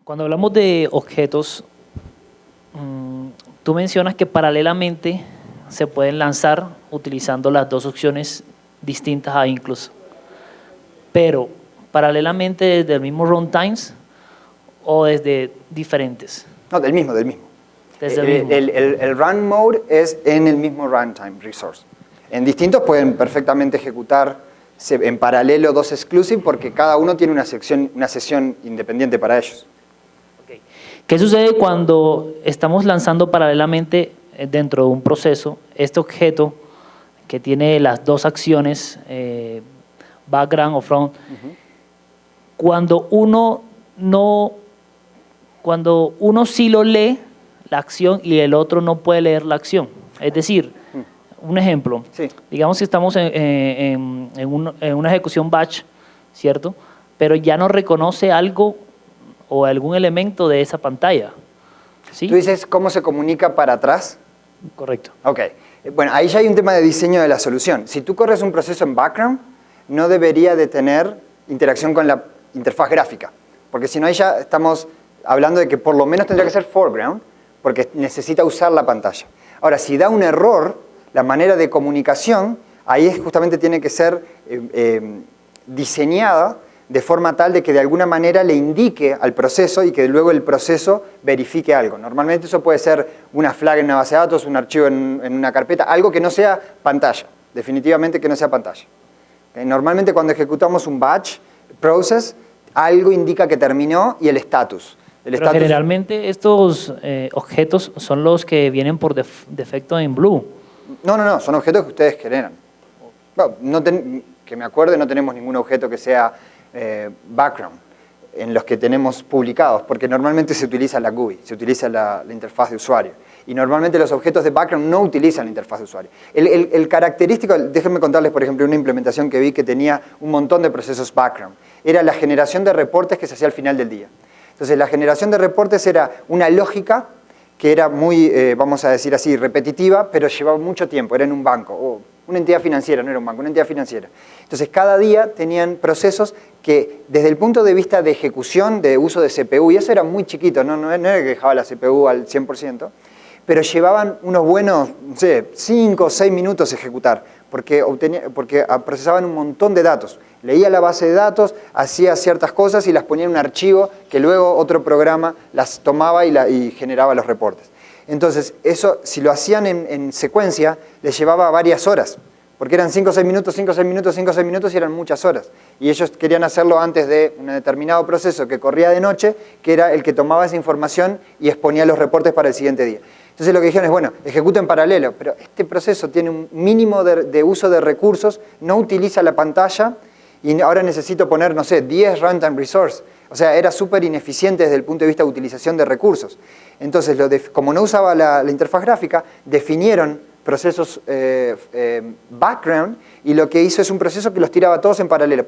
Cuando hablamos de objetos, tú mencionas que paralelamente se pueden lanzar utilizando las dos opciones distintas a incluso. Pero paralelamente desde el mismo runtimes o desde diferentes. No, del mismo. Desde el mismo. El run mode es en el mismo runtime resource. En distintos pueden perfectamente ejecutar en paralelo dos exclusive porque cada uno tiene una sesión independiente para ellos. Okay. ¿Qué sucede cuando estamos lanzando paralelamente dentro de un proceso este objeto que tiene las dos acciones, background o front? Cuando uno sí lo lee, la acción, y el otro no puede leer la acción. Es decir, un ejemplo, sí. Digamos que estamos en una ejecución batch, ¿cierto? Pero ya no reconoce algo o algún elemento de esa pantalla. ¿Sí? ¿Tú dices cómo se comunica para atrás? Correcto. Ok. Bueno, ahí ya hay un tema de diseño de la solución. Si tú corres un proceso en background, no debería de tener interacción con la interfaz gráfica. Porque si no, ahí ya estamos hablando de que por lo menos tendría que ser foreground, porque necesita usar la pantalla. Ahora, si da un error, la manera de comunicación, ahí justamente tiene que ser diseñada de forma tal de que de alguna manera le indique al proceso y que luego el proceso verifique algo. Normalmente eso puede ser una flag en una base de datos, un archivo en una carpeta, algo que no sea pantalla, definitivamente que no sea pantalla. Normalmente cuando ejecutamos un batch process, algo indica que terminó y el estatus. Pero generalmente estos objetos son los que vienen por defecto en Blue. No, son objetos que ustedes generan. Bueno, que me acuerde, no tenemos ningún objeto que sea background en los que tenemos publicados, porque normalmente se utiliza la GUI, se utiliza la interfaz de usuario. Y normalmente los objetos de background no utilizan la interfaz de usuario. El característico, déjenme contarles, por ejemplo, una implementación que vi que tenía un montón de procesos background. Era la generación de reportes que se hacía al final del día. Entonces, la generación de reportes era una lógica que era muy, vamos a decir así, repetitiva, pero llevaba mucho tiempo, era en un banco, o una entidad financiera, no era un banco, una entidad financiera. Entonces, cada día tenían procesos que, desde el punto de vista de ejecución, de uso de CPU, y eso era muy chiquito, no era que dejaba la CPU al 100%, pero llevaban unos buenos, no sé, 5 o 6 minutos ejecutar, porque procesaban un montón de datos. Leía la base de datos, hacía ciertas cosas y las ponía en un archivo que luego otro programa las tomaba y generaba los reportes. Entonces, eso, si lo hacían en secuencia, les llevaba varias horas, porque eran 5 o 6 minutos, 5 o 6 minutos, 5 o 6 minutos y eran muchas horas. Y ellos querían hacerlo antes de un determinado proceso que corría de noche, que era el que tomaba esa información y exponía los reportes para el siguiente día. Entonces lo que dijeron es, bueno, ejecuta en paralelo, pero este proceso tiene un mínimo de uso de recursos, no utiliza la pantalla y ahora necesito poner, no sé, 10 runtime resource. O sea, era súper ineficiente desde el punto de vista de utilización de recursos. Entonces, como no usaba la interfaz gráfica, definieron procesos background y lo que hizo es un proceso que los tiraba todos en paralelo.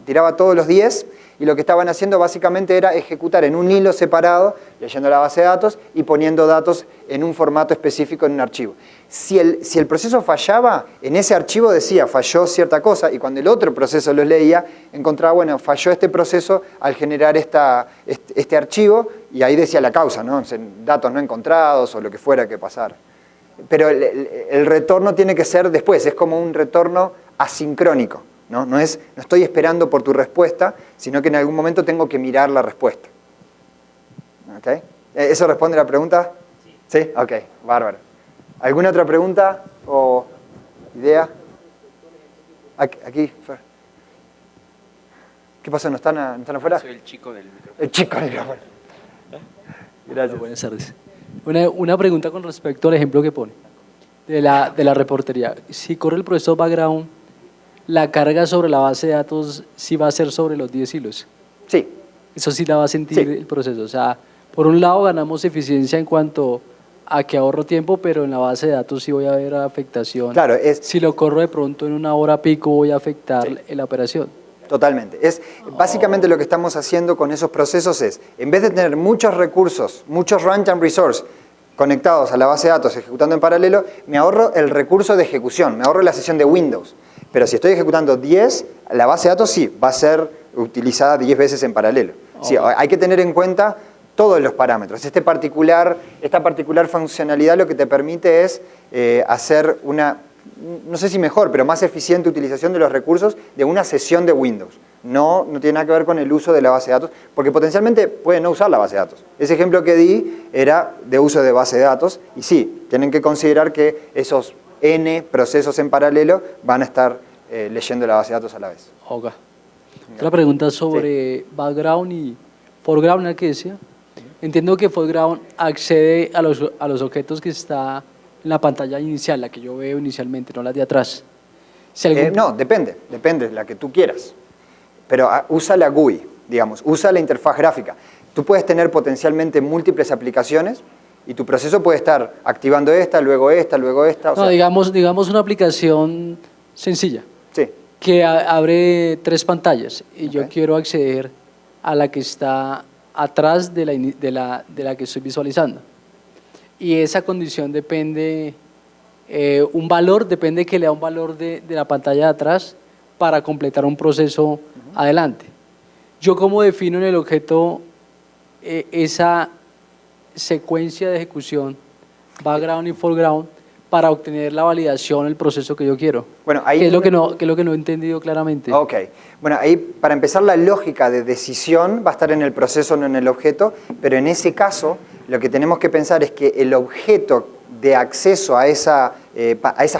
Tiraba todos los 10 y lo que estaban haciendo básicamente era ejecutar en un hilo separado, leyendo la base de datos y poniendo datos en un formato específico en un archivo. Si el proceso fallaba, en ese archivo decía falló cierta cosa y cuando el otro proceso los leía, encontraba, bueno, falló este proceso al generar este archivo y ahí decía la causa, ¿no? Datos no encontrados o lo que fuera que pasara. Pero el retorno tiene que ser después, es como un retorno asincrónico, ¿no? No estoy esperando por tu respuesta, sino que en algún momento tengo que mirar la respuesta. ¿Okay? ¿Eso responde a la pregunta? Sí. ¿Sí? Ok, bárbaro. ¿Alguna otra pregunta o idea? Aquí, Fer. ¿Qué pasó? ¿No están afuera? Soy el chico del micrófono. El chico del micrófono. Gracias. Buenas tardes. Una pregunta con respecto al ejemplo que pone de la reportería. Si corre el proceso background, ¿la carga sobre la base de datos sí va a ser sobre los 10 hilos? Sí. Eso sí la va a sentir Sí. el proceso. O sea, por un lado ganamos eficiencia en cuanto a que ahorro tiempo, pero en la base de datos sí voy a ver afectación. Claro, Si lo corro de pronto en una hora pico, voy a afectar Sí. la operación. Totalmente. Básicamente lo que estamos haciendo con esos procesos es, en vez de tener muchos recursos, muchos runtime resource conectados a la base de datos ejecutando en paralelo, me ahorro el recurso de ejecución, me ahorro la sesión de Windows. Pero si estoy ejecutando 10, la base de datos sí, va a ser utilizada 10 veces en paralelo. Sí, hay que tener en cuenta todos los parámetros. Esta particular funcionalidad lo que te permite es hacer una, no sé si mejor, pero más eficiente utilización de los recursos de una sesión de Windows. No tiene nada que ver con el uso de la base de datos, porque potencialmente puede no usar la base de datos. Ese ejemplo que di era de uso de base de datos, y sí, tienen que considerar que esos N procesos en paralelo van a estar leyendo la base de datos a la vez. Ok. Otra pregunta sobre background y foreground, la que decía. Entiendo que foreground accede a los objetos que está en la pantalla inicial, la que yo veo inicialmente, no las de atrás. Si algún- No, depende, la que tú quieras. Pero usa la GUI, digamos, usa la interfaz gráfica. Tú puedes tener potencialmente múltiples aplicaciones y tu proceso puede estar activando esta, luego esta, luego esta. O No, sea, digamos una aplicación sencilla, sí, que abre 3 pantallas y yo Ok. quiero acceder a la que está atrás de la que estoy visualizando. Y esa condición depende, un valor, depende que le da un valor de la pantalla de atrás para completar un proceso adelante. Yo cómo defino en el objeto esa secuencia de ejecución, background y foreground, para obtener la validación del proceso que yo quiero. Bueno, ahí ¿Qué es lo que no he entendido claramente? Ok. Bueno, ahí para empezar la lógica de decisión va a estar en el proceso, no en el objeto, pero en ese caso lo que tenemos que pensar es que el objeto de acceso a esas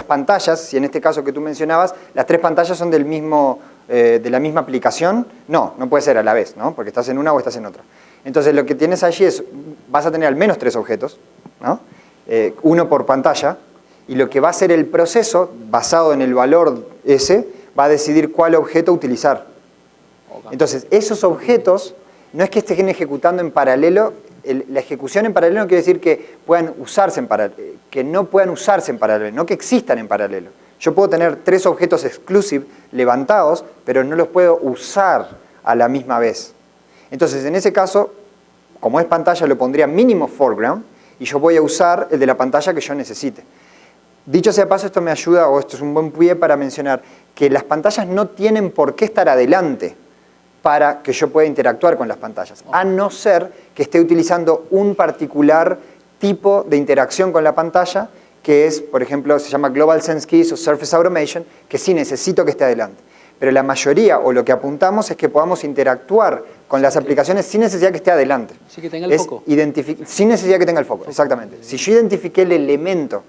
pantallas, si en este caso que tú mencionabas, las 3 pantallas son de la misma aplicación, no puede ser a la vez, ¿no? Porque estás en una o estás en otra. Entonces lo que tienes allí es, vas a tener al menos 3 objetos, ¿no? Uno por pantalla, y lo que va a hacer el proceso, basado en el valor ese, va a decidir cuál objeto utilizar. Entonces, esos objetos no es que estén ejecutando en paralelo, la ejecución en paralelo no quiere decir que puedan usarse en paralelo, que no puedan usarse en paralelo, no que existan en paralelo. Yo puedo tener 3 objetos exclusive levantados, pero no los puedo usar a la misma vez. Entonces, en ese caso, como es pantalla, lo pondría mínimo foreground, y yo voy a usar el de la pantalla que yo necesite. Dicho sea paso, esto me ayuda, o esto es un buen pie para mencionar, que las pantallas no tienen por qué estar adelante para que yo pueda interactuar con las pantallas, a no ser que esté utilizando un particular tipo de interacción con la pantalla, que es, por ejemplo, se llama Global Sense Keys o Surface Automation, que sí necesito que esté adelante. Pero la mayoría, o lo que apuntamos, es que podamos interactuar con las aplicaciones sin necesidad que esté adelante. Sí, que tenga el foco. Sin necesidad que tenga el foco, exactamente. Si yo identifiqué el elemento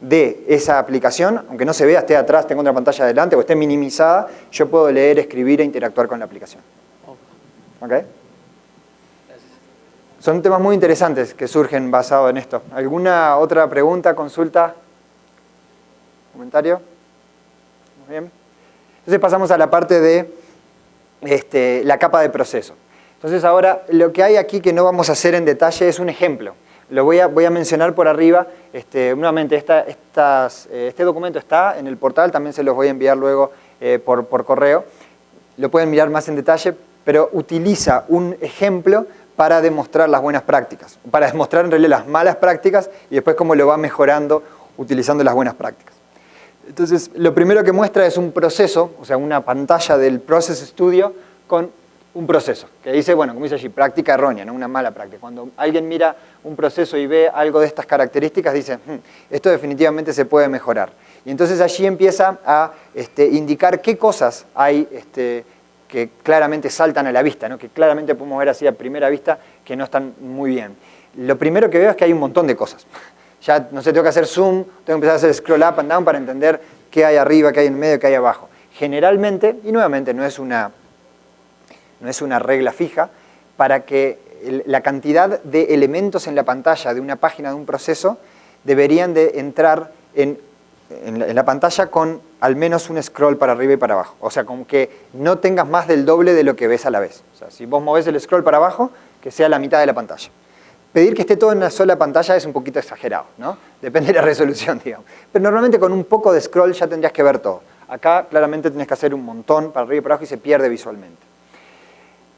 de esa aplicación, aunque no se vea, esté atrás, tengo otra pantalla adelante o esté minimizada, yo puedo leer, escribir e interactuar con la aplicación. ¿Ok? Son temas muy interesantes que surgen basados en esto. ¿Alguna otra pregunta, consulta, comentario? Muy bien. Entonces pasamos a la parte de la capa de proceso. Entonces ahora lo que hay aquí que no vamos a hacer en detalle es un ejemplo. Lo voy a mencionar por arriba. Nuevamente, este documento está en el portal, también se los voy a enviar luego por correo. Lo pueden mirar más en detalle, pero utiliza un ejemplo para demostrar las buenas prácticas, para demostrar en realidad las malas prácticas y después cómo lo va mejorando utilizando las buenas prácticas. Entonces, lo primero que muestra es un proceso, o sea, una pantalla del Process Studio con un proceso, que dice, bueno, como dice allí, práctica errónea, no una mala práctica. Cuando alguien mira un proceso y ve algo de estas características, dice, esto definitivamente se puede mejorar. Y entonces allí empieza a indicar qué cosas hay que claramente saltan a la vista, ¿no? Que claramente podemos ver así a primera vista que no están muy bien. Lo primero que veo es que hay un montón de cosas. Ya, no sé, tengo que hacer zoom, tengo que empezar a hacer scroll up and down para entender qué hay arriba, qué hay en medio, qué hay abajo. Generalmente, y nuevamente no es una regla fija, para que la cantidad de elementos en la pantalla de una página de un proceso deberían de entrar en la pantalla con al menos un scroll para arriba y para abajo. O sea, como que no tengas más del doble de lo que ves a la vez. O sea, si vos movés el scroll para abajo, que sea la mitad de la pantalla. Pedir que esté todo en una sola pantalla es un poquito exagerado, ¿no? Depende de la resolución, digamos. Pero normalmente con un poco de scroll ya tendrías que ver todo. Acá claramente tenés que hacer un montón para arriba y para abajo y se pierde visualmente.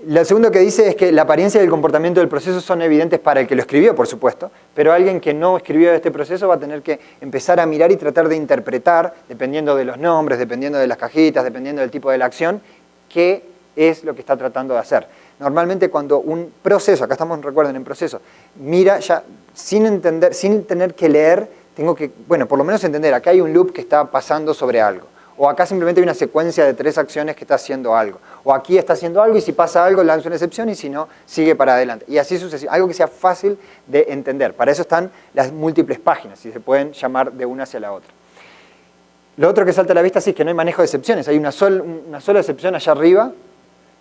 Lo segundo que dice es que la apariencia y el comportamiento del proceso son evidentes para el que lo escribió, por supuesto, pero alguien que no escribió este proceso va a tener que empezar a mirar y tratar de interpretar, dependiendo de los nombres, dependiendo de las cajitas, dependiendo del tipo de la acción, qué es lo que está tratando de hacer. Normalmente cuando un proceso, acá estamos, recuerden, en proceso, mira ya sin entender, sin tener que leer, tengo que, bueno, por lo menos entender, acá hay un loop que está pasando sobre algo. O acá simplemente hay una secuencia de 3 acciones que está haciendo algo. O aquí está haciendo algo y si pasa algo lanza una excepción y si no, sigue para adelante. Y así sucesivamente. Algo que sea fácil de entender. Para eso están las múltiples páginas y se pueden llamar de una hacia la otra. Lo otro que salta a la vista sí es que no hay manejo de excepciones. Hay una sola excepción allá arriba,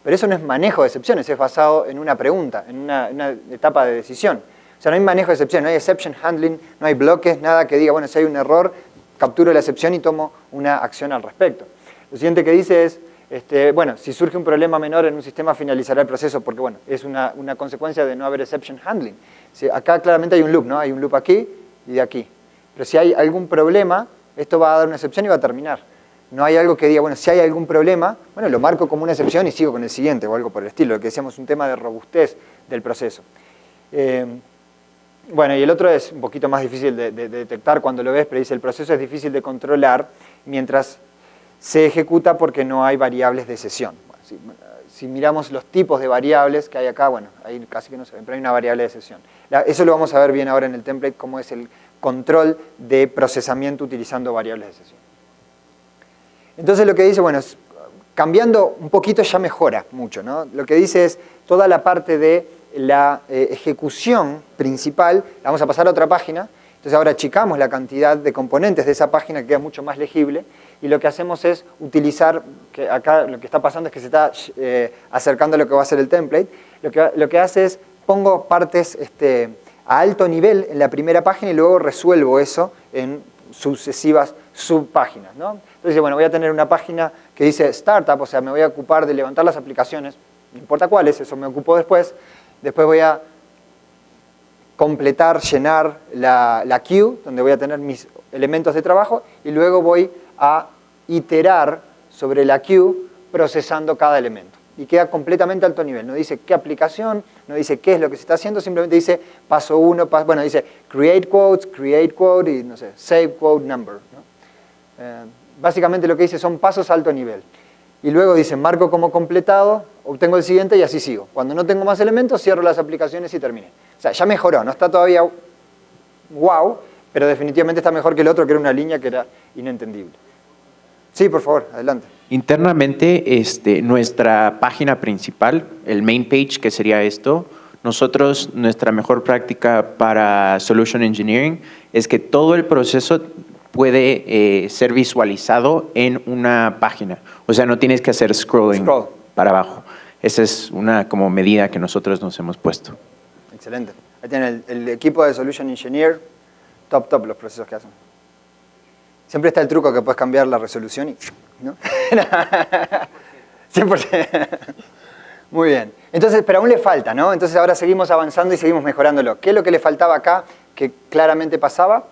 pero eso no es manejo de excepciones, es basado en una pregunta, en una etapa de decisión. O sea, no hay manejo de excepciones, no hay exception handling, no hay bloques, nada que diga, bueno, si hay un error, capturo la excepción y tomo una acción al respecto. Lo siguiente que dice es, bueno, si surge un problema menor en un sistema, finalizará el proceso, porque bueno, es una consecuencia de no haber exception handling. Acá claramente hay un loop, ¿no? Hay un loop aquí y de aquí. Pero si hay algún problema, esto va a dar una excepción y va a terminar. No hay algo que diga, bueno, si hay algún problema, bueno, lo marco como una excepción y sigo con el siguiente o algo por el estilo. Lo que decíamos, un tema de robustez del proceso. Bueno, y el otro es un poquito más difícil de detectar cuando lo ves, pero dice, el proceso es difícil de controlar mientras se ejecuta porque no hay variables de sesión. Bueno, si miramos los tipos de variables que hay acá, bueno, ahí casi que no se ven, pero hay una variable de sesión. Eso lo vamos a ver bien ahora en el template, cómo es el control de procesamiento utilizando variables de sesión. Entonces lo que dice, bueno, cambiando un poquito ya mejora mucho, ¿no? Lo que dice es toda la parte de la ejecución principal, la vamos a pasar a otra página, entonces ahora achicamos la cantidad de componentes de esa página que queda mucho más legible y lo que hacemos es utilizar, que acá lo que está pasando es que se está acercando a lo que va a ser el template, lo que hace es pongo partes a alto nivel en la primera página y luego resuelvo eso en sucesivas subpáginas, ¿no? Entonces, bueno, voy a tener una página que dice Startup, o sea, me voy a ocupar de levantar las aplicaciones, no importa cuáles, eso me ocupo después. Después voy a completar, llenar la queue, donde voy a tener mis elementos de trabajo, y luego voy a iterar sobre la queue procesando cada elemento. Y queda completamente a alto nivel. No dice qué aplicación, no dice qué es lo que se está haciendo, simplemente dice paso 1, bueno, dice create quote y no sé, save quote number, ¿no? Básicamente lo que dice son pasos a alto nivel. Y luego dice marco como completado, obtengo el siguiente y así sigo. Cuando no tengo más elementos, cierro las aplicaciones y terminé. O sea, ya mejoró, no está todavía wow, pero definitivamente está mejor que el otro, que era una línea que era inentendible. Sí, por favor, adelante. Internamente, nuestra página principal, el main page, que sería esto, nosotros, nuestra mejor práctica para Solution Engineering es que todo el proceso puede ser visualizado en una página. O sea, no tienes que hacer scrolling para abajo. Esa es una como medida que nosotros nos hemos puesto. Excelente. Ahí tienen el equipo de Solution Engineer, top los procesos que hacen. Siempre está el truco que puedes cambiar la resolución y... ¿no? 100%. Muy bien. Entonces, pero aún le falta, ¿no? Entonces ahora seguimos avanzando y seguimos mejorándolo. ¿Qué es lo que le faltaba acá que claramente pasaba?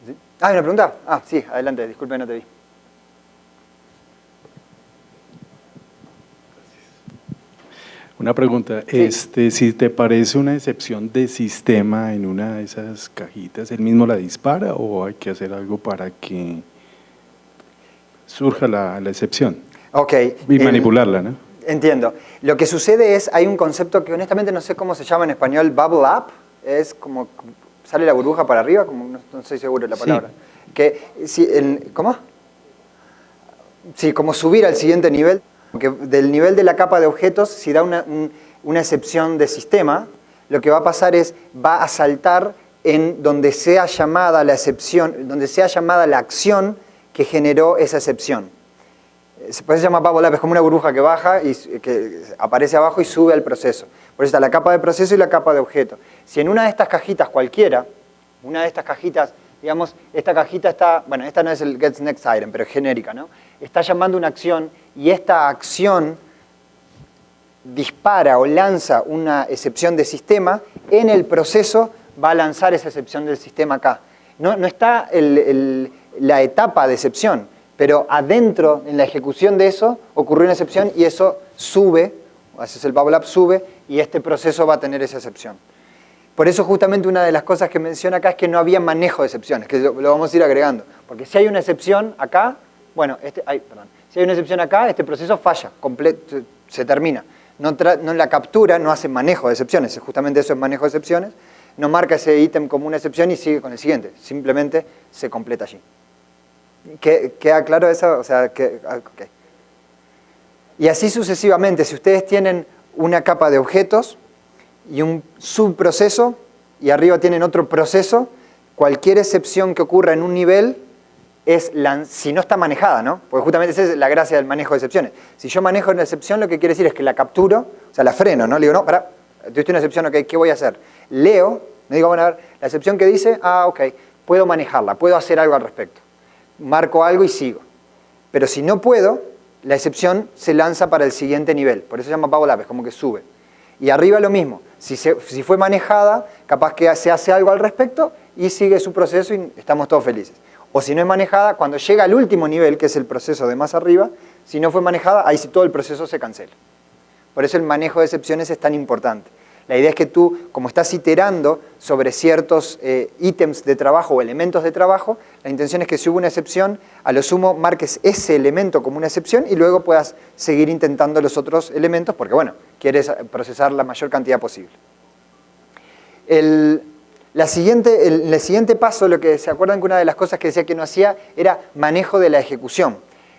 ¿Sí? ¿Hay una pregunta? Ah, sí, adelante, disculpe, no te vi. Una pregunta, Sí. si te parece una excepción de sistema en una de esas cajitas, ¿él mismo la dispara o hay que hacer algo para que surja la excepción? Ok. Y manipularla, ¿no? Entiendo. Lo que sucede es, hay un concepto que honestamente no sé cómo se llama en español, bubble up, es como sale la burbuja para arriba, como no estoy seguro de la palabra. Sí. Que, ¿cómo? Sí, como subir al siguiente nivel. Porque del nivel de la capa de objetos, si da una excepción de sistema, lo que va a pasar es, va a saltar en donde sea llamada la excepción, donde sea llamada la acción que generó esa excepción. Por eso se llama bubble up, es como una burbuja que baja y que aparece abajo y sube al proceso. Por eso está la capa de proceso y la capa de objeto. Si en una de estas cajitas cualquiera, una de estas cajitas, digamos, esta cajita está, bueno, esta no es el Gets Next Item, pero es genérica, ¿no? Está llamando una acción y esta acción dispara o lanza una excepción de sistema, en el proceso va a lanzar esa excepción del sistema acá. No está la etapa de excepción, pero adentro, en la ejecución de eso, ocurrió una excepción y eso sube, haces el bubble up, sube, y este proceso va a tener esa excepción. Por eso justamente una de las cosas que menciona acá es que no había manejo de excepciones, que lo vamos a ir agregando. Porque si hay una excepción acá, bueno, si hay una excepción acá, este proceso falla, se termina. no la captura, no hace manejo de excepciones, justamente eso es manejo de excepciones, no marca ese ítem como una excepción y sigue con el siguiente, simplemente se completa allí. ¿Queda claro eso? O sea, okay. Y así sucesivamente, si ustedes tienen una capa de objetos y un subproceso y arriba tienen otro proceso, cualquier excepción que ocurra en un nivel si no está manejada, ¿no? Porque justamente esa es la gracia del manejo de excepciones. Si yo manejo una excepción, lo que quiere decir es que la capturo, o sea, la freno, ¿no? Le digo, no, pará, tuviste una excepción, ok, ¿qué voy a hacer? Leo, me digo, bueno, a ver, la excepción que dice, ok, puedo manejarla, puedo hacer algo al respecto. Marco algo y sigo. Pero si no puedo, la excepción se lanza para el siguiente nivel. Por eso se llama bubble up, es como que sube. Y arriba lo mismo. Si fue manejada, capaz que se hace algo al respecto y sigue su proceso y estamos todos felices. O si no es manejada, cuando llega al último nivel, que es el proceso de más arriba, si no fue manejada, ahí sí todo el proceso se cancela. Por eso el manejo de excepciones es tan importante. La idea es que tú, como estás iterando sobre ciertos ítems de trabajo o elementos de trabajo, la intención es que si hubo una excepción, a lo sumo marques ese elemento como una excepción y luego puedas seguir intentando los otros elementos porque, bueno, quieres procesar la mayor cantidad posible. El siguiente paso, lo que se acuerdan que una de las cosas que decía que no hacía era manejo de la ejecución.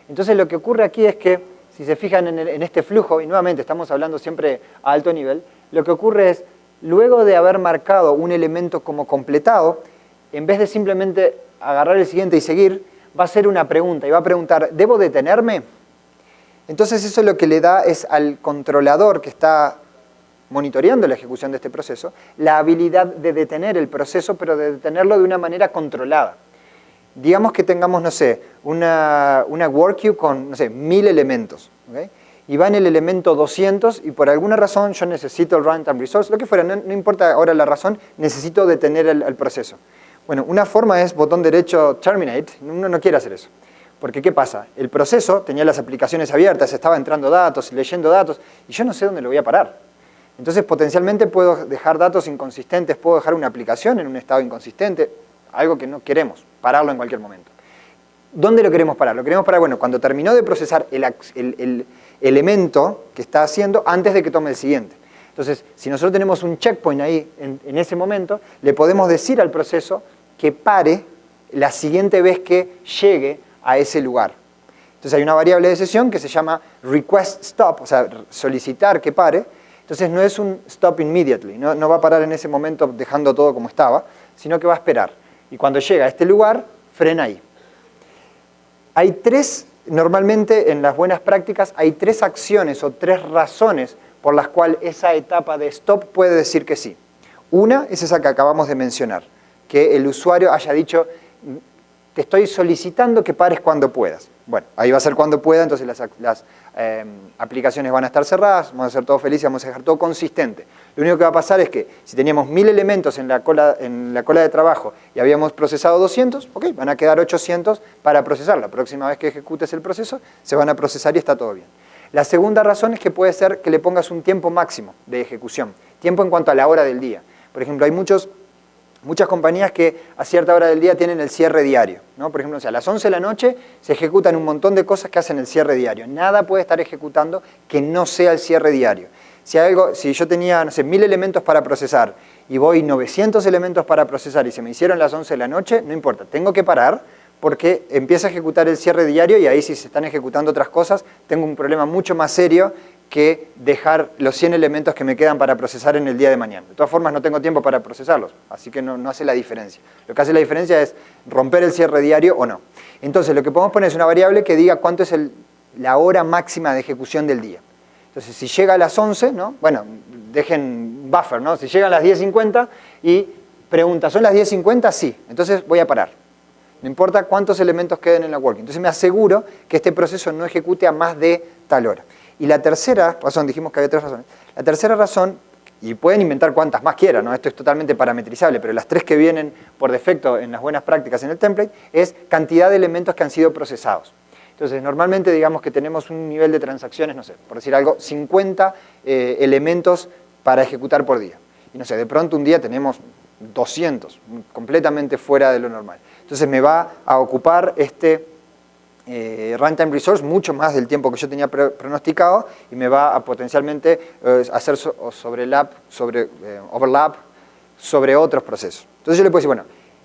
Entonces lo que ocurre aquí es que, si se fijan en este flujo, y nuevamente estamos hablando siempre a alto nivel, lo que ocurre es, luego de haber marcado un elemento como completado, en vez de simplemente agarrar el siguiente y seguir, va a hacer una pregunta y va a preguntar, ¿debo detenerme? Entonces eso lo que le da es al controlador que está monitoreando la ejecución de este proceso, la habilidad de detener el proceso, pero de detenerlo de una manera controlada. Digamos que tengamos, no sé, una work queue con, no sé, 1000 elementos, ¿okay? Y va en el elemento 200 y por alguna razón yo necesito el runtime resource, lo que fuera, no importa ahora la razón, necesito detener el proceso. Bueno, una forma es botón derecho terminate, uno no quiere hacer eso. Porque ¿qué pasa? El proceso tenía las aplicaciones abiertas, estaba entrando datos, leyendo datos, y yo no sé dónde lo voy a parar. Entonces potencialmente puedo dejar datos inconsistentes, puedo dejar una aplicación en un estado inconsistente, algo que no queremos, pararlo en cualquier momento. ¿Dónde lo queremos parar? Lo queremos parar, bueno, cuando terminó de procesar el elemento que está haciendo antes de que tome el siguiente. Entonces, si nosotros tenemos un checkpoint ahí en ese momento, le podemos decir al proceso que pare la siguiente vez que llegue a ese lugar. Entonces hay una variable de sesión que se llama request stop, o sea, solicitar que pare. Entonces no es un stop immediately, no va a parar en ese momento dejando todo como estaba, sino que va a esperar. Y cuando llega a este lugar, frena ahí. Normalmente en las buenas prácticas, hay 3 acciones o 3 razones por las cuales esa etapa de stop puede decir que sí. Una es esa que acabamos de mencionar, que el usuario haya dicho, te estoy solicitando que pares cuando puedas. Bueno, ahí va a ser cuando pueda, entonces las aplicaciones van a estar cerradas, vamos a ser todos felices, vamos a dejar todo consistente. Lo único que va a pasar es que si teníamos 1000 elementos en la cola de trabajo y habíamos procesado 200, ok, van a quedar 800 para procesar. La próxima vez que ejecutes el proceso, se van a procesar y está todo bien. La segunda razón es que puede ser que le pongas un tiempo máximo de ejecución, tiempo en cuanto a la hora del día. Por ejemplo, hay muchas compañías que a cierta hora del día tienen el cierre diario, ¿no? Por ejemplo, o sea, a las 11 de la noche se ejecutan un montón de cosas que hacen el cierre diario. Nada puede estar ejecutando que no sea el cierre diario. Si yo tenía, no sé, 1000 elementos para procesar y voy 900 elementos para procesar y se me hicieron las 11 de la noche, no importa, tengo que parar porque empieza a ejecutar el cierre diario y ahí si se están ejecutando otras cosas, tengo un problema mucho más serio que dejar los 100 elementos que me quedan para procesar en el día de mañana. De todas formas, no tengo tiempo para procesarlos, así que no hace la diferencia. Lo que hace la diferencia es romper el cierre diario o no. Entonces, lo que podemos poner es una variable que diga cuánto es la hora máxima de ejecución del día. Entonces, si llega a las 11, ¿no? Bueno, dejen buffer, ¿no? Si llega a las 10:50 y pregunta, ¿son las 10:50? Sí, entonces voy a parar. No importa cuántos elementos queden en la working. Entonces me aseguro que este proceso no ejecute a más de tal hora. Y la tercera razón, dijimos que había 3 razones. La tercera razón, y pueden inventar cuantas más quieran, ¿no? Esto es totalmente parametrizable, pero las 3 que vienen por defecto en las buenas prácticas en el template, es cantidad de elementos que han sido procesados. Entonces, normalmente digamos que tenemos un nivel de transacciones, no sé, por decir algo, 50 elementos para ejecutar por día. Y no sé, de pronto un día tenemos 200, completamente fuera de lo normal. Entonces me va a ocupar este runtime resource, mucho más del tiempo que yo tenía pronosticado, y me va a potencialmente hacer overlap sobre otros procesos. Entonces yo le puedo decir, bueno,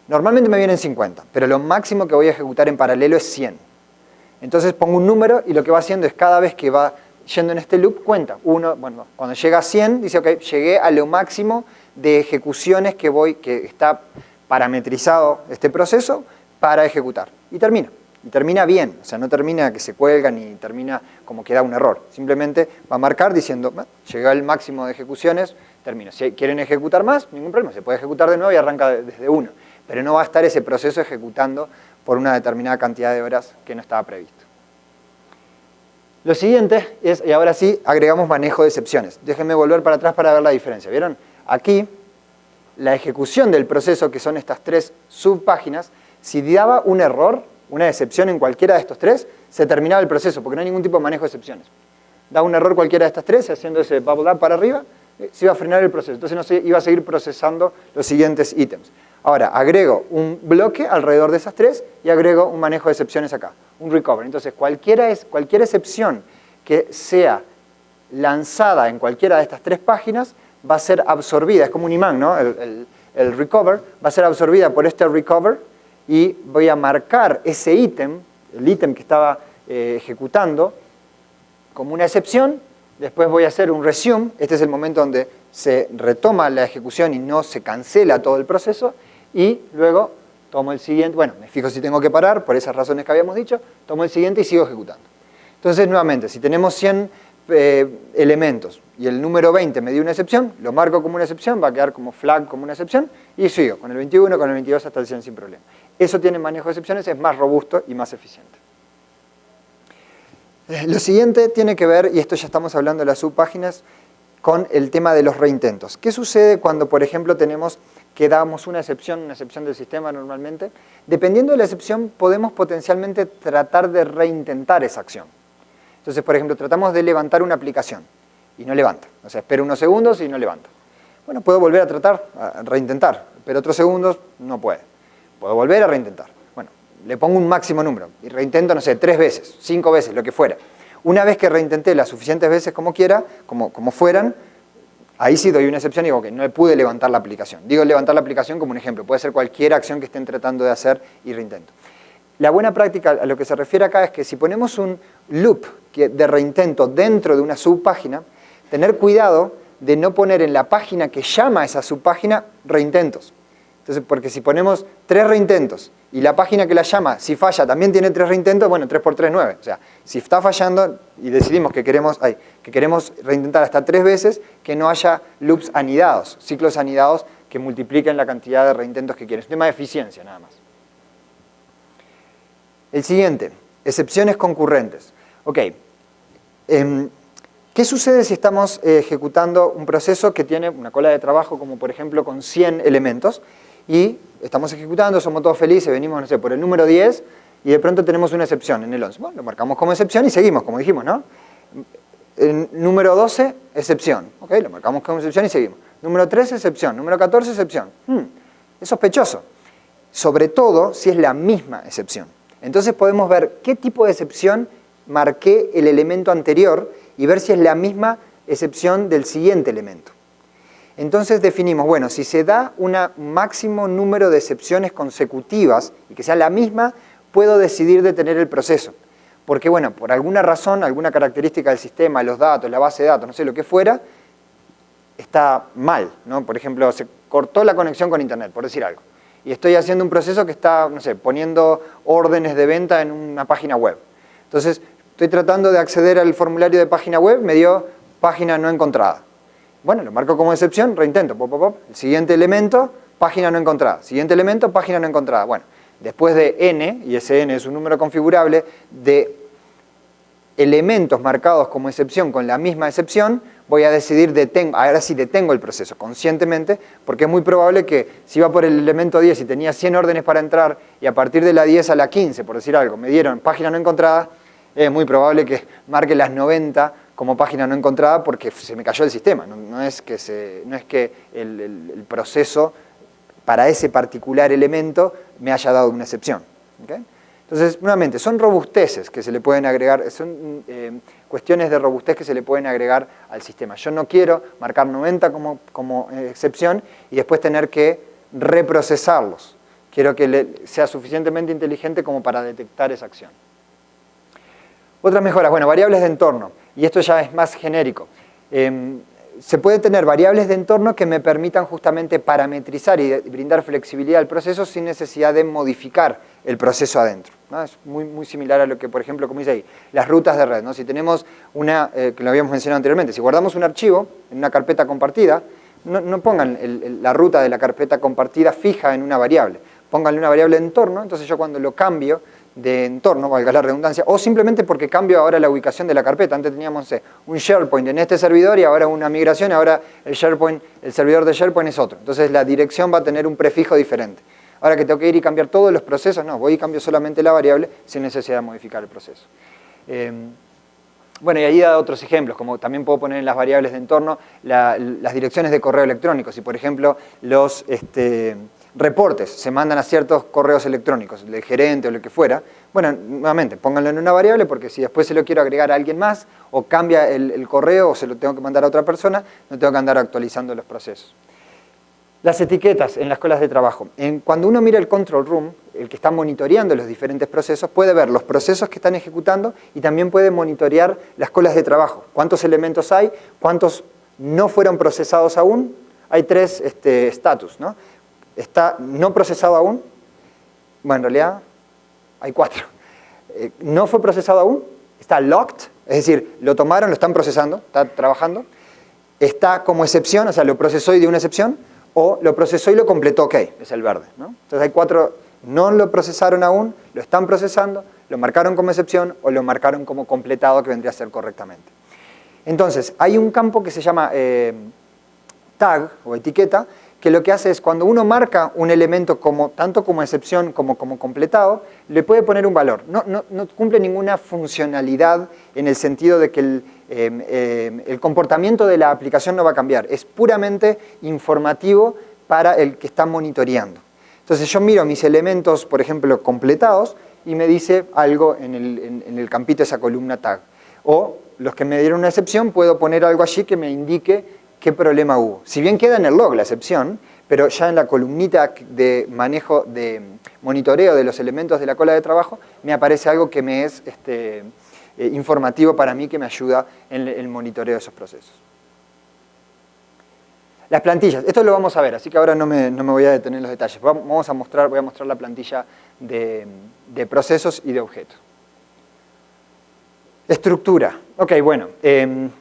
normalmente me vienen 50, pero lo máximo que voy a ejecutar en paralelo es 100. Entonces pongo un número y lo que va haciendo es cada vez que va yendo en este loop, cuenta. Cuando llega a 100, dice, ok, llegué a lo máximo de ejecuciones que está parametrizado este proceso para ejecutar. Y termina. Y termina bien, o sea, no termina que se cuelga ni termina como que da un error. Simplemente va a marcar diciendo, llegó al máximo de ejecuciones, termina. Si quieren ejecutar más, ningún problema, se puede ejecutar de nuevo y arranca desde 1. Pero no va a estar ese proceso ejecutando por una determinada cantidad de horas que no estaba previsto. Lo siguiente es, y ahora sí, agregamos manejo de excepciones. Déjenme volver para atrás para ver la diferencia. ¿Vieron? Aquí, la ejecución del proceso, que son estas 3 subpáginas, si daba un error, una excepción en cualquiera de estos 3, se terminaba el proceso, porque no hay ningún tipo de manejo de excepciones. Da un error cualquiera de estas 3, haciendo ese bubble up para arriba, se iba a frenar el proceso. Entonces no se iba a seguir procesando los siguientes ítems. Ahora, agrego un bloque alrededor de esas 3 y agrego un manejo de excepciones acá, un recover. Entonces, cualquier excepción que sea lanzada en cualquiera de estas 3 páginas va a ser absorbida, es como un imán, ¿no? El recover va a ser absorbida por este recover y voy a marcar ese ítem, el ítem que estaba ejecutando, como una excepción. Después voy a hacer un resume, este es el momento donde se retoma la ejecución y no se cancela todo el proceso, y luego tomo el siguiente, bueno, me fijo si tengo que parar, por esas razones que habíamos dicho, tomo el siguiente y sigo ejecutando. Entonces, nuevamente, si tenemos 100 elementos y el número 20 me dio una excepción, lo marco como una excepción, va a quedar como flag como una excepción, y sigo con el 21, con el 22 hasta el 100 sin problema. Eso tiene manejo de excepciones, es más robusto y más eficiente. Lo siguiente tiene que ver, y esto ya estamos hablando de las subpáginas, con el tema de los reintentos. ¿Qué sucede cuando, por ejemplo, que damos una excepción del sistema normalmente? Dependiendo de la excepción, podemos potencialmente tratar de reintentar esa acción. Entonces, por ejemplo, tratamos de levantar una aplicación y no levanta. O sea, espero unos segundos y no levanta. Bueno, puedo volver a tratar, a reintentar, pero otros segundos no puede. Puedo volver a reintentar. Bueno, le pongo un máximo número y reintento, no sé, 3 veces, 5 veces, lo que fuera. Una vez que reintenté las suficientes veces como quiera, como fueran, ahí sí doy una excepción y digo que no pude levantar la aplicación. Digo levantar la aplicación como un ejemplo, puede ser cualquier acción que estén tratando de hacer y reintento. La buena práctica a lo que se refiere acá es que si ponemos un loop de reintento dentro de una subpágina, tener cuidado de no poner en la página que llama a esa subpágina reintentos. Entonces, porque si ponemos 3 reintentos y la página que la llama, si falla, también tiene 3 reintentos, bueno, 3 por 3, 9. O sea, si está fallando y decidimos que queremos reintentar hasta 3 veces, que no haya loops anidados, ciclos anidados que multipliquen la cantidad de reintentos que quieren. Es un tema de eficiencia, nada más. El siguiente, excepciones concurrentes. Ok, ¿qué sucede si estamos ejecutando un proceso que tiene una cola de trabajo, como por ejemplo con 100 elementos, y estamos ejecutando, somos todos felices, venimos, no sé, por el número 10, y de pronto tenemos una excepción en el 11. Bueno, lo marcamos como excepción y seguimos, como dijimos, ¿no? El número 12, excepción. Ok, lo marcamos como excepción y seguimos. Número 13, excepción. Número 14, excepción. Es sospechoso. Sobre todo si es la misma excepción. Entonces podemos ver qué tipo de excepción marqué el elemento anterior y ver si es la misma excepción del siguiente elemento. Entonces definimos, bueno, si se da un máximo número de excepciones consecutivas y que sea la misma, puedo decidir detener el proceso. Porque, bueno, por alguna razón, alguna característica del sistema, los datos, la base de datos, no sé, lo que fuera, está mal, ¿no? Por ejemplo, se cortó la conexión con Internet, por decir algo. Y estoy haciendo un proceso que está, no sé, poniendo órdenes de venta en una página web. Entonces, estoy tratando de acceder al formulario de página web, me dio página no encontrada. Bueno, lo marco como excepción, reintento, pop, pop, pop. El siguiente elemento, página no encontrada. Siguiente elemento, página no encontrada. Bueno, después de n, y ese n es un número configurable, de elementos marcados como excepción con la misma excepción, voy a decidir, ahora sí detengo el proceso conscientemente, porque es muy probable que si iba por el elemento 10 y tenía 100 órdenes para entrar, y a partir de la 10 a la 15, por decir algo, me dieron página no encontrada, es muy probable que marque las 90 como página no encontrada porque se me cayó el sistema. No es que el proceso para ese particular elemento me haya dado una excepción. ¿Okay? Entonces, nuevamente, son robusteces que se le pueden agregar, son cuestiones de robustez que se le pueden agregar al sistema. Yo no quiero marcar 90 como excepción y después tener que reprocesarlos. Quiero que sea suficientemente inteligente como para detectar esa acción. Otras mejoras, bueno, variables de entorno. Y esto ya es más genérico. Se puede tener variables de entorno que me permitan justamente parametrizar y brindar flexibilidad al proceso sin necesidad de modificar el proceso adentro, ¿no? Es muy similar a lo que, por ejemplo, como dice ahí, las rutas de red, ¿no? Si tenemos una, que lo habíamos mencionado anteriormente, si guardamos un archivo en una carpeta compartida, no pongan la ruta de la carpeta compartida fija en una variable, pónganle una variable de entorno, entonces yo cuando lo cambio de entorno, valga la redundancia, o simplemente porque cambio ahora la ubicación de la carpeta. Antes teníamos un SharePoint en este servidor y ahora una migración, ahora el servidor de SharePoint es otro. Entonces la dirección va a tener un prefijo diferente. Ahora que tengo que ir y cambiar todos los procesos, no, voy y cambio solamente la variable sin necesidad de modificar el proceso. Bueno, y ahí da otros ejemplos, como también puedo poner en las variables de entorno las direcciones de correo electrónico. Si, por ejemplo, los reportes se mandan a ciertos correos electrónicos, del gerente o lo que fuera, bueno, nuevamente, pónganlo en una variable porque si después se lo quiero agregar a alguien más o cambia el correo o se lo tengo que mandar a otra persona, no tengo que andar actualizando los procesos. Las etiquetas en las colas de trabajo. Cuando uno mira el control room, el que está monitoreando los diferentes procesos, puede ver los procesos que están ejecutando y también puede monitorear las colas de trabajo. ¿Cuántos elementos hay? ¿Cuántos no fueron procesados aún? Hay 3 status, ¿no? Está no procesado aún, bueno, en realidad hay 4. No fue procesado aún, está locked, es decir, lo tomaron, lo están procesando, está trabajando. Está como excepción, o sea, lo procesó y dio una excepción, o lo procesó y lo completó, ok, es el verde, ¿no? Entonces hay 4, no lo procesaron aún, lo están procesando, lo marcaron como excepción o lo marcaron como completado, que vendría a ser correctamente. Entonces, hay un campo que se llama tag o etiqueta, que lo que hace es cuando uno marca un elemento tanto como excepción como completado, le puede poner un valor. No cumple ninguna funcionalidad en el sentido de que el comportamiento de la aplicación no va a cambiar. Es puramente informativo para el que está monitoreando. Entonces yo miro mis elementos, por ejemplo, completados y me dice algo en el campito de esa columna tag. O los que me dieron una excepción, puedo poner algo allí que me indique qué problema hubo. Si bien queda en el log la excepción, pero ya en la columnita de manejo, de monitoreo de los elementos de la cola de trabajo, me aparece algo que me es informativo para mí, que me ayuda en el monitoreo de esos procesos. Las plantillas, esto lo vamos a ver, así que ahora no me voy a detener en los detalles. Voy a mostrar la plantilla de procesos y de objetos. Estructura. Ok, bueno,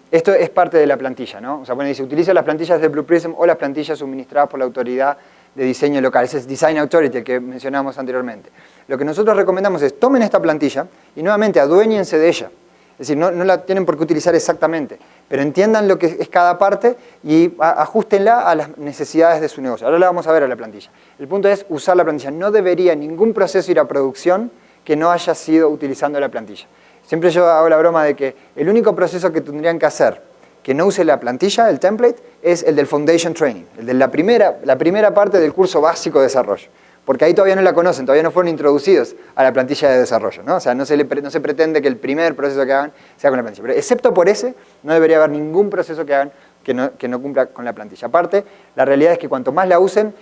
esto es parte de la plantilla, ¿no? O sea, bueno, dice, utiliza las plantillas de Blue Prism o las plantillas suministradas por la autoridad de diseño local. Ese es Design Authority, el que mencionamos anteriormente. Lo que nosotros recomendamos es, tomen esta plantilla y nuevamente aduéñense de ella. Es decir, no la tienen por qué utilizar exactamente, pero entiendan lo que es cada parte y ajustenla a las necesidades de su negocio. Ahora la vamos a ver a la plantilla. El punto es usar la plantilla. No debería ningún proceso ir a producción que no haya sido utilizando la plantilla. Siempre yo hago la broma de que el único proceso que tendrían que hacer que no use la plantilla, el template, es el del Foundation Training, el de la primera parte del curso básico de desarrollo. Porque ahí todavía no la conocen, todavía no fueron introducidos a la plantilla de desarrollo, ¿no? O sea, no se pretende que el primer proceso que hagan sea con la plantilla. Pero excepto por ese, no debería haber ningún proceso que hagan que no cumpla con la plantilla. Aparte, la realidad es que cuanto más la usen,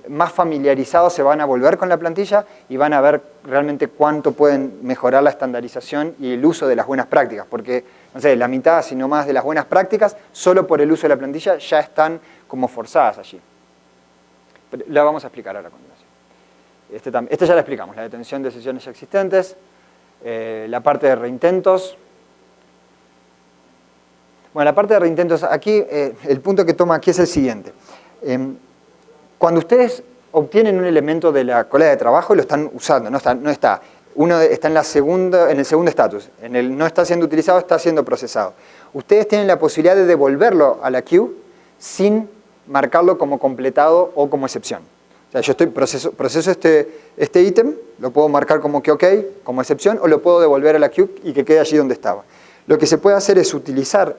más familiarizados se van a volver con la plantilla y van a ver realmente cuánto pueden mejorar la estandarización y el uso de las buenas prácticas. Porque, no sé, la mitad, sino más de las buenas prácticas, solo por el uso de la plantilla ya están como forzadas allí. Pero la vamos a explicar ahora a continuación. Este ya la explicamos, la detención de sesiones ya existentes, la parte de reintentos. Bueno, la parte de reintentos, aquí el punto que toma aquí es el siguiente. Cuando ustedes obtienen un elemento de la cola de trabajo, lo están usando, uno está en el segundo estatus, en el no está siendo utilizado, está siendo procesado. Ustedes tienen la posibilidad de devolverlo a la queue sin marcarlo como completado o como excepción. O sea, yo proceso este ítem, lo puedo marcar como que ok, como excepción, o lo puedo devolver a la queue y que quede allí donde estaba. Lo que se puede hacer es utilizar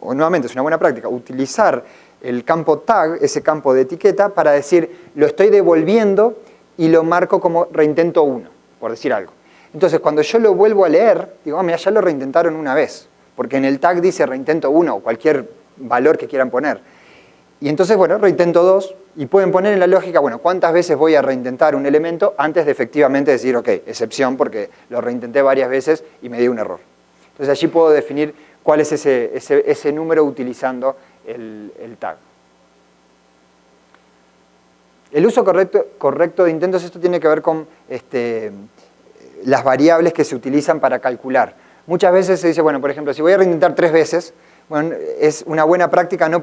nuevamente es una buena práctica, utilizar el campo tag, ese campo de etiqueta, para decir, lo estoy devolviendo y lo marco como reintento 1. por decir algo. Entonces, cuando yo lo vuelvo a leer, digo, mira, ya lo reintentaron una vez, porque en el tag dice reintento 1 o cualquier valor que quieran poner. Y entonces, bueno, reintento 2 y pueden poner en la lógica, bueno, ¿cuántas veces voy a reintentar un elemento antes de efectivamente decir, ok, excepción, porque lo reintenté varias veces y me dio un error? Entonces, allí puedo definir cuál es ese número utilizando el tag. El uso correcto de intentos, esto tiene que ver con las variables que se utilizan para calcular. Muchas veces se dice, bueno, por ejemplo, si voy a reintentar 3 veces, bueno, es una buena práctica no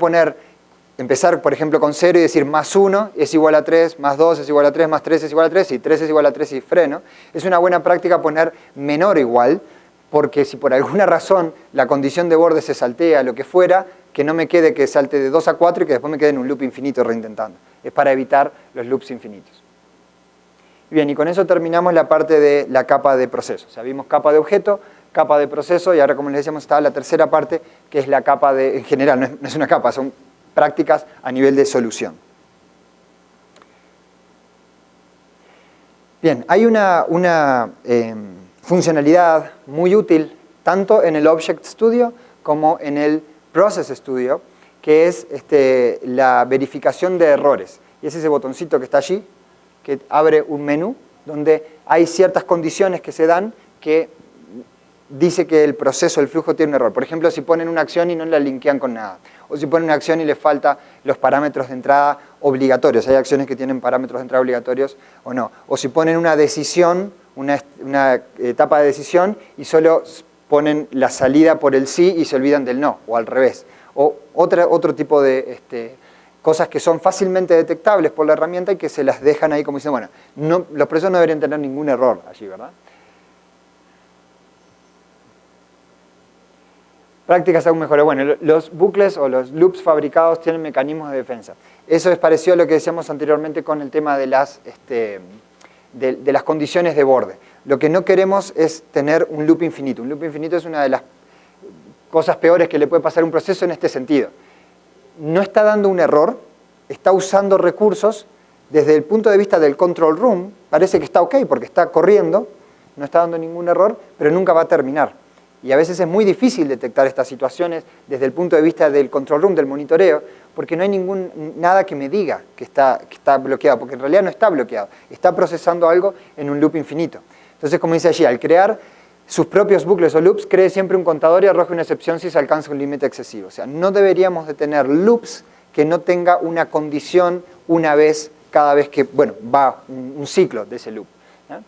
empezar, por ejemplo, con 0 y decir más 1 es igual a 3, más 2 es igual a 3, más 3 es igual a 3, y 3 es igual a 3 y freno. Es una buena práctica poner menor o igual, porque si por alguna razón la condición de borde se saltea, lo que fuera, que no me quede que salte de 2 a 4 y que después me quede en un loop infinito reintentando. Es para evitar los loops infinitos. Bien, y con eso terminamos la parte de la capa de proceso. O sea, vimos capa de objeto, capa de proceso, y ahora, como les decíamos, está la tercera parte, que es la capa de, en general, no es una capa, son prácticas a nivel de solución. Bien, hay una funcionalidad muy útil, tanto en el Object Studio como en el Process Studio, que es la verificación de errores. Y es ese botoncito que está allí, que abre un menú, donde hay ciertas condiciones que se dan que dice que el proceso, el flujo tiene un error. Por ejemplo, si ponen una acción y no la linkean con nada. O si ponen una acción y le falta los parámetros de entrada obligatorios. Hay acciones que tienen parámetros de entrada obligatorios o no. O si ponen una decisión, una etapa de decisión y solo ponen la salida por el sí y se olvidan del no, o al revés. O otro tipo de cosas que son fácilmente detectables por la herramienta y que se las dejan ahí como dicen, bueno, los procesos no deberían tener ningún error allí, ¿verdad? Prácticas aún mejores. Bueno, los bucles o los loops fabricados tienen mecanismos de defensa. Eso es parecido a lo que decíamos anteriormente con el tema de las condiciones de borde. Lo que no queremos es tener un loop infinito. Un loop infinito es una de las cosas peores que le puede pasar a un proceso en este sentido. No está dando un error, está usando recursos. Desde el punto de vista del control room, parece que está ok porque está corriendo, no está dando ningún error, pero nunca va a terminar. Y a veces es muy difícil detectar estas situaciones desde el punto de vista del control room, del monitoreo, porque no hay nada que me diga que está bloqueado, porque en realidad no está bloqueado, está procesando algo en un loop infinito. Entonces, como dice allí, al crear sus propios bucles o loops, cree siempre un contador y arroje una excepción si se alcanza un límite excesivo. O sea, no deberíamos de tener loops que no tenga una condición una vez, cada vez que, bueno, va un ciclo de ese loop, ¿no?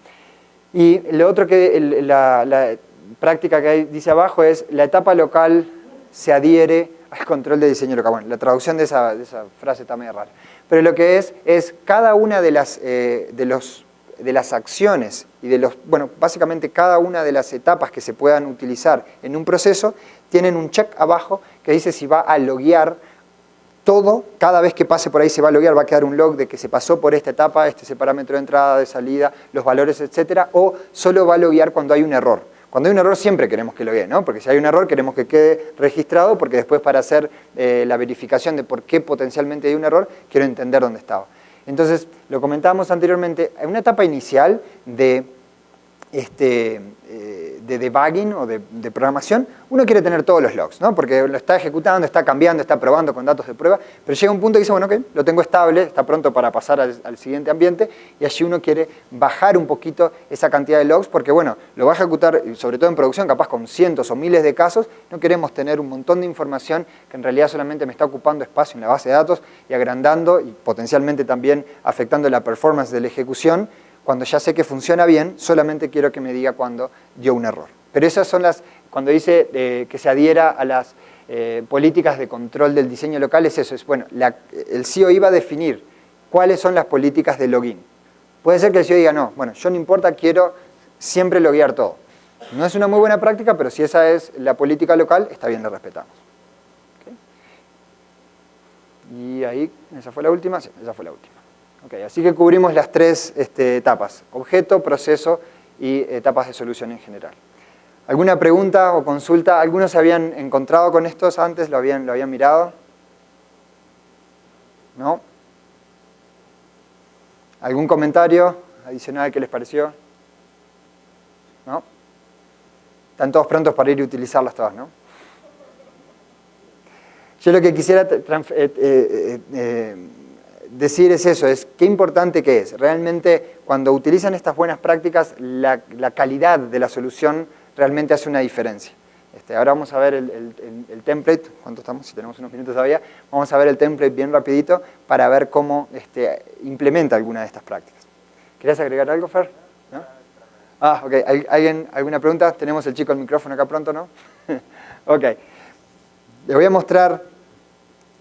Y lo otro que la práctica que dice abajo es la etapa local se adhiere al control de diseño local. Bueno, la traducción de esa frase está medio rara. Pero lo que es cada una de las acciones y bueno, básicamente cada una de las etapas que se puedan utilizar en un proceso tienen un check abajo que dice si va a loguear todo, cada vez que pase por ahí se va a loguear, va a quedar un log de que se pasó por esta etapa, este es el parámetro de entrada, de salida, los valores, etcétera, o solo va a loguear cuando hay un error. Cuando hay un error siempre queremos que loguee, ¿no? Porque si hay un error queremos que quede registrado, porque después para hacer la verificación de por qué potencialmente hay un error, quiero entender dónde estaba. Entonces, lo comentábamos anteriormente, en una etapa inicial de debugging o de programación, uno quiere tener todos los logs, ¿no? Porque lo está ejecutando, está cambiando, está probando con datos de prueba, pero llega un punto que dice, bueno, ok, lo tengo estable, está pronto para pasar al siguiente ambiente, y allí uno quiere bajar un poquito esa cantidad de logs, porque bueno, lo va a ejecutar, sobre todo en producción, capaz con cientos o miles de casos, no queremos tener un montón de información que en realidad solamente me está ocupando espacio en la base de datos y agrandando y potencialmente también afectando la performance de la ejecución. Cuando ya sé que funciona bien, solamente quiero que me diga cuando dio un error. Pero esas son cuando dice que se adhiera a las políticas de control del diseño local, es eso, bueno, el CEO iba a definir cuáles son las políticas de login. Puede ser que el CEO diga, no, bueno, yo no importa, quiero siempre loguear todo. No es una muy buena práctica, pero si esa es la política local, está bien, la respetamos. ¿Okay? Y ahí, ¿esa fue la última? Sí, esa fue la última. Okay, así que cubrimos las tres etapas, objeto, proceso y etapas de solución en general. ¿Alguna pregunta o consulta? ¿Algunos se habían encontrado con estos antes? ¿Lo habían mirado? ¿No? ¿Algún comentario adicional que les pareció? ¿no? Están todos prontos para ir a utilizarlas todas, ¿no? Yo lo que quisiera decir es eso, es qué importante que es. Realmente, cuando utilizan estas buenas prácticas, la calidad de la solución realmente hace una diferencia. Ahora vamos a ver el template, ¿cuánto estamos? Si tenemos unos minutos todavía, vamos a ver el template bien rapidito para ver cómo implementa alguna de estas prácticas. ¿Querías agregar algo, Fer? ¿No? Ah, ok. ¿Alguna pregunta? Tenemos el chico al micrófono acá pronto, ¿no? Ok. Les voy a mostrar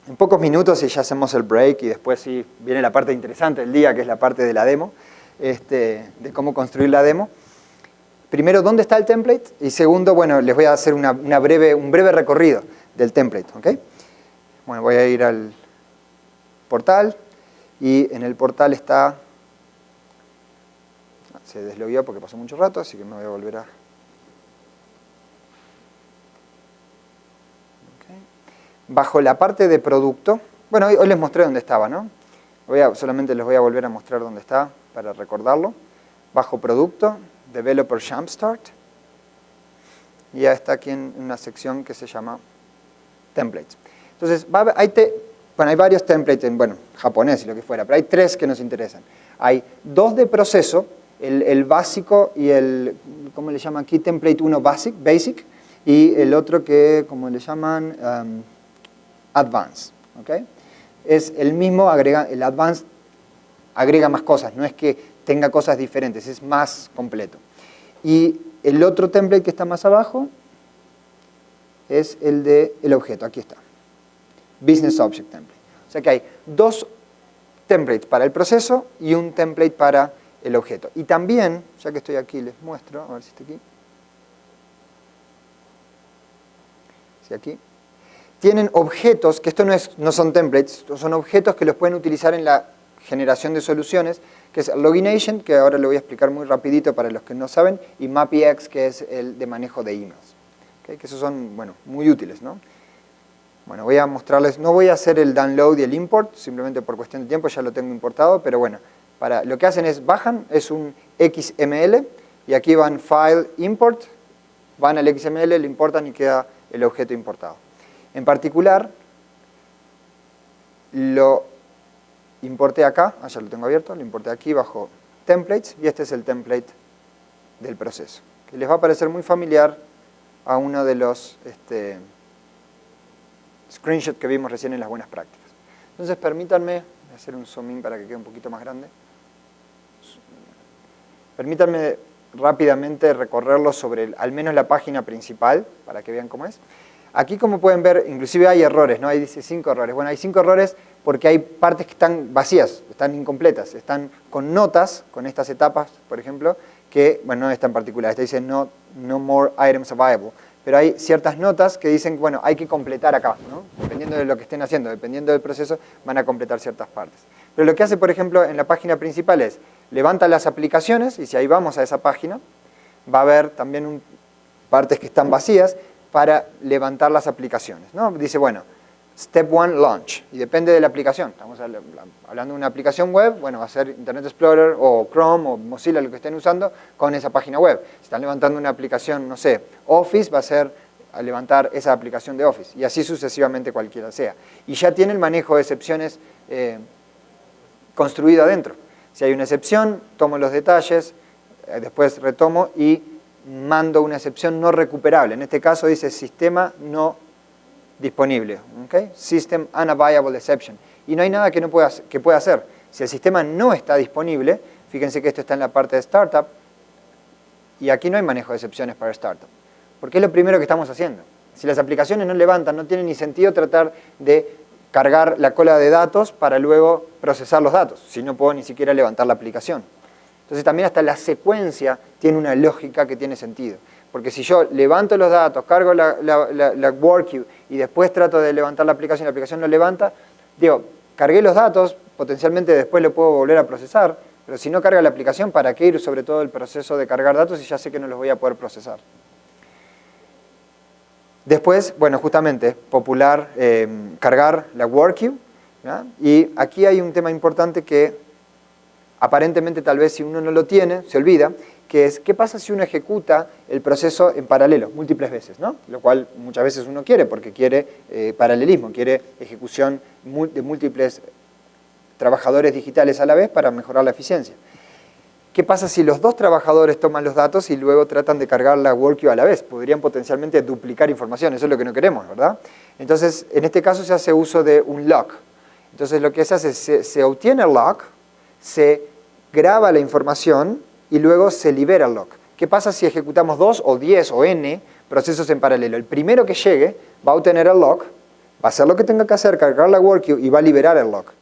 en pocos minutos y ya hacemos el break y después sí viene la parte interesante del día, que es la parte de la demo, de cómo construir la demo. Primero, ¿dónde está el template? Y segundo, bueno, les voy a hacer un breve recorrido del template, ¿ok? Bueno, voy a ir al portal y en el portal está... Se deslogueó porque pasó mucho rato, así que me voy a volver a... Bajo la parte de producto, bueno, hoy les mostré dónde estaba, ¿no? Solamente les voy a volver a mostrar dónde está para recordarlo. Bajo producto, Developer Jumpstart. Y ya está aquí en una sección que se llama Templates. Entonces, hay varios templates en, japonés y lo que fuera, pero hay 3 que nos interesan. Hay 2 de proceso, el básico y el, ¿cómo le llaman aquí? Template 1 basic, y el otro que, ¿cómo le llaman? Advanced, ¿ok? Es el mismo, el Advanced agrega más cosas, no es que tenga cosas diferentes, es más completo. Y el otro template que está más abajo es el del objeto, aquí está. Business Object Template. O sea que hay 2 templates para el proceso y un template para el objeto. Y también, ya que estoy aquí, les muestro, a ver si está aquí. Sí, aquí. Tienen objetos, que esto no son templates, son objetos que los pueden utilizar en la generación de soluciones, que es Login Agent, que ahora lo voy a explicar muy rapidito para los que no saben, y MapEx, que es el de manejo de emails. ¿Okay? Que esos son, muy útiles, ¿no? Bueno, voy a mostrarles, no voy a hacer el download y el import, simplemente por cuestión de tiempo ya lo tengo importado, pero bueno, lo que hacen es bajan, es un XML, y aquí van File, Import, van al XML, lo importan y queda el objeto importado. En particular, lo importé acá, ya lo tengo abierto, lo importé aquí bajo Templates, y este es el template del proceso, que les va a parecer muy familiar a uno de los screenshots que vimos recién en las buenas prácticas. Entonces, permítanme hacer un zoom in para que quede un poquito más grande. Permítanme rápidamente recorrerlo sobre al menos la página principal, para que vean cómo es. Aquí, como pueden ver, inclusive hay errores, ¿no? Ahí dice 5 errores. Bueno, hay 5 errores porque hay partes que están vacías, están incompletas, están con notas, con estas etapas, por ejemplo, que, no es tan particular. Esta dice no more items available. Pero hay ciertas notas que dicen, hay que completar acá, ¿no? Dependiendo de lo que estén haciendo, dependiendo del proceso, van a completar ciertas partes. Pero lo que hace, por ejemplo, en la página principal es, levanta las aplicaciones, y si ahí vamos a esa página, va a haber también partes que están vacías, para levantar las aplicaciones, ¿no? Dice, Step 1, Launch, y depende de la aplicación. Estamos hablando de una aplicación web, va a ser Internet Explorer o Chrome o Mozilla, lo que estén usando, con esa página web. Si están levantando una aplicación, no sé, Office, va a ser a levantar esa aplicación de Office, y así sucesivamente cualquiera sea. Y ya tiene el manejo de excepciones construido adentro. Si hay una excepción, tomo los detalles, después retomo y mando una excepción no recuperable. En este caso dice sistema no disponible. ¿Okay? System unavailable exception. Y no hay nada que pueda hacer. Si el sistema no está disponible, fíjense que esto está en la parte de Startup, y aquí no hay manejo de excepciones para Startup. Porque es lo primero que estamos haciendo. Si las aplicaciones no levantan, no tiene ni sentido tratar de cargar la cola de datos para luego procesar los datos, si no puedo ni siquiera levantar la aplicación. Entonces también hasta la secuencia tiene una lógica que tiene sentido. Porque si yo levanto los datos, cargo la work queue y después trato de levantar la aplicación no levanta, cargué los datos, potencialmente después lo puedo volver a procesar, pero si no carga la aplicación, ¿para qué ir sobre todo el proceso de cargar datos si ya sé que no los voy a poder procesar? Después, justamente, cargar la work queue, ¿ya? Y aquí hay un tema importante que aparentemente tal vez si uno no lo tiene, se olvida, que es ¿qué pasa si uno ejecuta el proceso en paralelo, múltiples veces? ¿No? Lo cual muchas veces uno quiere, porque quiere paralelismo, quiere ejecución de múltiples trabajadores digitales a la vez para mejorar la eficiencia. ¿Qué pasa si los dos trabajadores toman los datos y luego tratan de cargar la work queue a la vez? Podrían potencialmente duplicar información, eso es lo que no queremos, ¿verdad? Entonces, en este caso se hace uso de un lock. Entonces, lo que se hace es se obtiene el lock, se graba la información y luego se libera el lock. ¿Qué pasa si ejecutamos 2 o 10 o n procesos en paralelo? El primero que llegue va a obtener el lock, va a hacer lo que tenga que hacer, cargar la work queue y va a liberar el lock.